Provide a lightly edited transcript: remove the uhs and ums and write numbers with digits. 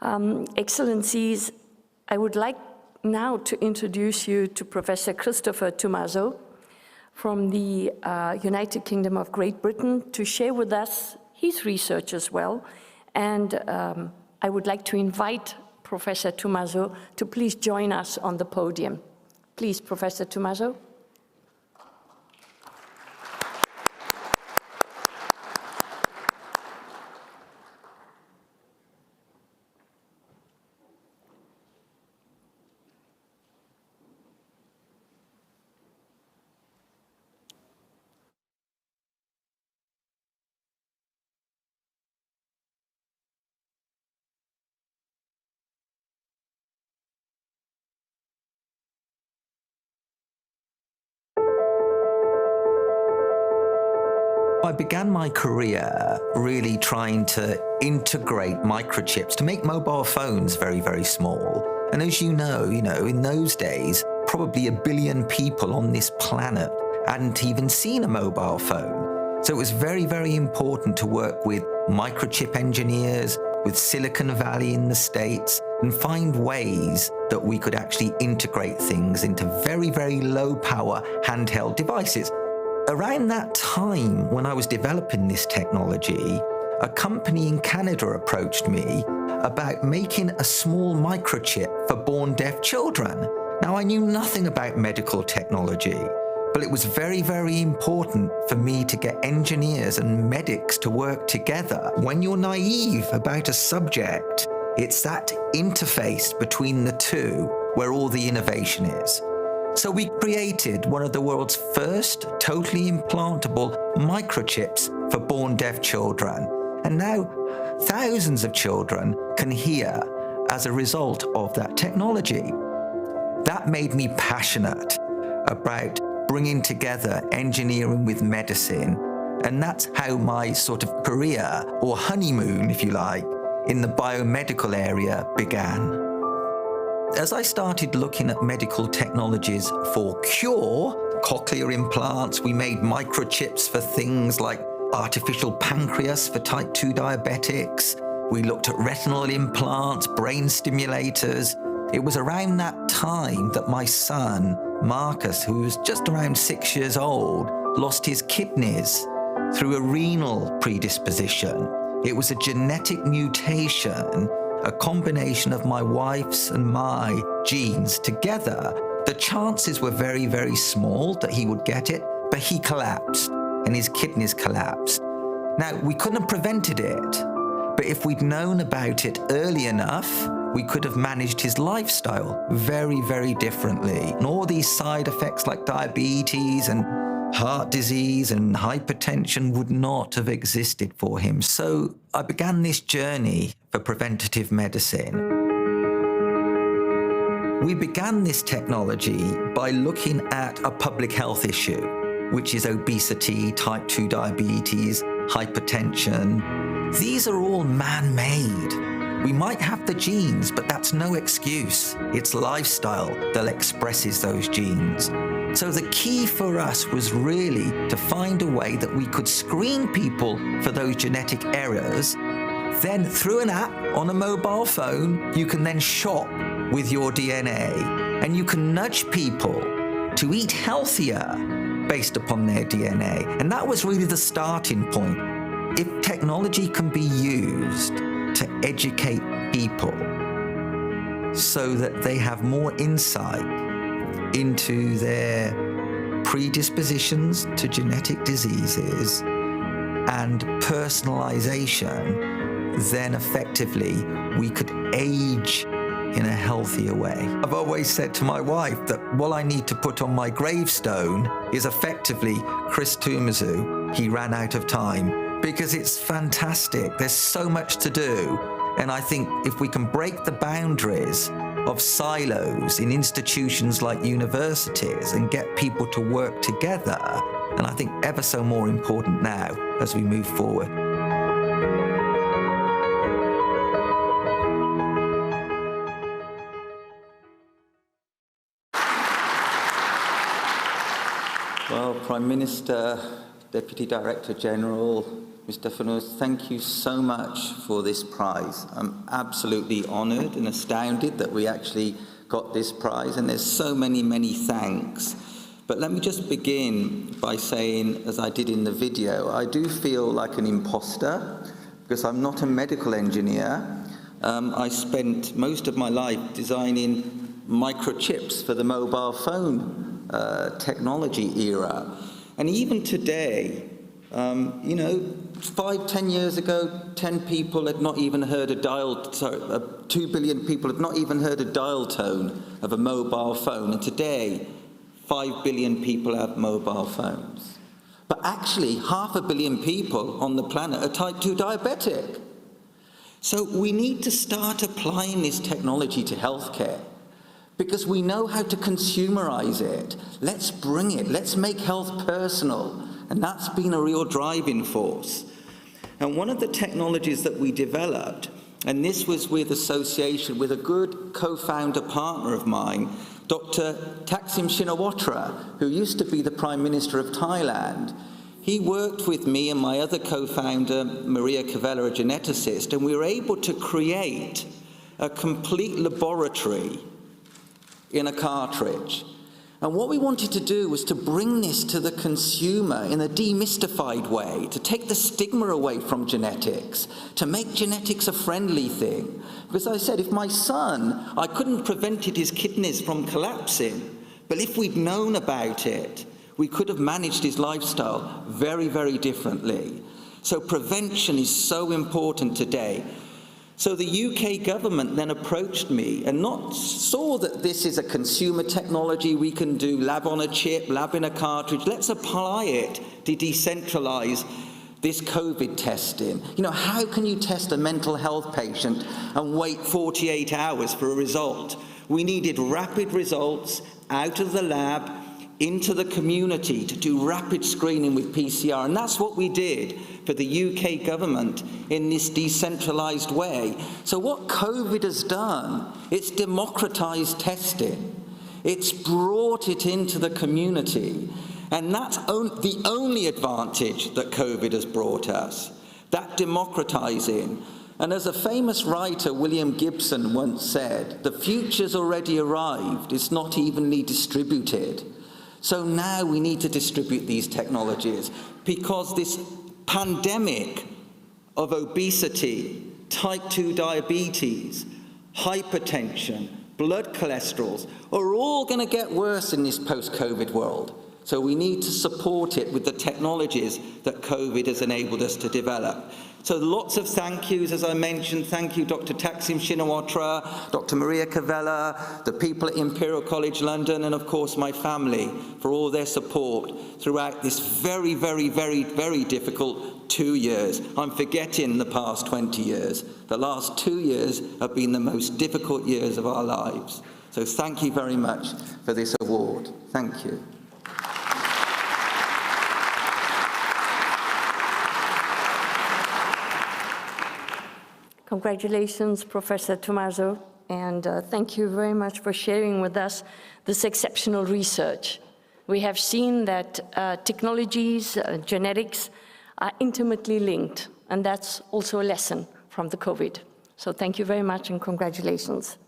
Excellencies, I would like now to introduce you to Professor Christopher Toumazou from the United Kingdom of Great Britain to share with us his research as well. And I would like to invite Professor Toumazou to please join us on the podium. Please, Professor Toumazou. I began my career really trying to integrate microchips to make mobile phones very, very small. And as you know, in those days, probably 1 billion people on this planet hadn't even seen a mobile phone. So it was very, very important to work with microchip engineers, with Silicon Valley in the States, and find ways that we could actually integrate things into very, very low power handheld devices. Around that time, when I was developing this technology, a company in Canada approached me about making a small microchip for born deaf children. Now, I knew nothing about medical technology, but it was very, very important for me to get engineers and medics to work together. When you're naive about a subject, it's that interface between the two where all the innovation is. So we created one of the world's first totally implantable microchips for born deaf children. And now thousands of children can hear as a result of that technology. That made me passionate about bringing together engineering with medicine. And that's how my sort of career, or honeymoon, if you like, in the biomedical area began. As I started looking at medical technologies for cure, cochlear implants, we made microchips for things like artificial pancreas for type 2 diabetics. We looked at retinal implants, brain stimulators. It was around that time that my son, Marcus, who was just around 6 years old, lost his kidneys through a renal predisposition. It was a genetic mutation, a combination of my wife's and my genes together. The chances were very, very small that he would get it, but he collapsed and his kidneys collapsed. Now, we couldn't have prevented it, but if we'd known about it early enough, we could have managed his lifestyle very, very differently. And all these side effects like diabetes and heart disease and hypertension would not have existed for him. So I began this journey for preventative medicine. We began this technology by looking at a public health issue, which is obesity, type 2 diabetes, hypertension. These are all man-made. We might have the genes, but that's no excuse. It's lifestyle that expresses those genes. So the key for us was really to find a way that we could screen people for those genetic errors. Then through an app on a mobile phone, you can then shop with your DNA, and you can nudge people to eat healthier based upon their DNA. And that was really the starting point. If technology can be used to educate people so that they have more insight into their predispositions to genetic diseases and personalization, then effectively we could age in a healthier way. I've always said to my wife that what I need to put on my gravestone is effectively Chris Toumazou. He ran out of time, because it's fantastic. There's so much to do. And I think if we can break the boundaries of silos in institutions like universities and get people to work together, and I think ever so more important now as we move forward. Well, Prime Minister, Deputy Director General, Mr. Fanous, thank you so much for this prize. I'm absolutely honoured and astounded that we actually got this prize, and there's so many, many thanks. But let me just begin by saying, as I did in the video, I do feel like an imposter because I'm not a medical engineer. I spent most of my life designing microchips for the mobile phone technology era. And even today, 5-10 years ago, 10 people had not even heard 2 billion people had not even heard a dial tone of a mobile phone. And today, 5 billion people have mobile phones. But actually, 500 million people on the planet are type 2 diabetic. So we need to start applying this technology to healthcare because we know how to consumerize it. Let's bring it. Let's make health personal. And that's been a real driving force. And one of the technologies that we developed, and this was with association with a good co-founder partner of mine, Dr. Thaksin Shinawatra, who used to be the Prime Minister of Thailand. He worked with me and my other co-founder, Maria Cavella, a geneticist, and we were able to create a complete laboratory in a cartridge. And what we wanted to do was to bring this to the consumer in a demystified way, to take the stigma away from genetics, to make genetics a friendly thing. Because I said, if my son, I couldn't have prevented his kidneys from collapsing, but if we'd known about it, we could have managed his lifestyle very, very differently. So prevention is so important today. So the UK government then approached me and saw that this is a consumer technology we can do, lab on a chip, lab in a cartridge. Let's apply it to decentralize this COVID testing. How can you test a mental health patient and wait 48 hours for a result? We needed rapid results out of the lab into the community to do rapid screening with PCR. And that's what we did for the UK government in this decentralized way. So what COVID has done, it's democratized testing. It's brought it into the community. And that's the only advantage that COVID has brought us, that democratizing. And as a famous writer, William Gibson, once said, the future's already arrived, it's not evenly distributed. So now we need to distribute these technologies because this pandemic of obesity, type 2 diabetes, hypertension, blood cholesterols are all going to get worse in this post-COVID world. So we need to support it with the technologies that COVID has enabled us to develop. So lots of thank yous, as I mentioned. Thank you, Dr. Thaksin Shinawatra, Dr. Maria Cavella, the people at Imperial College London, and of course my family for all their support throughout this very, very, very, very difficult 2 years. I'm forgetting the past 20 years. The last 2 years have been the most difficult years of our lives. So thank you very much for this award. Thank you. Congratulations, Professor Toumazou, and thank you very much for sharing with us this exceptional research. We have seen that technologies, genetics are intimately linked, and that's also a lesson from the COVID. So thank you very much and congratulations.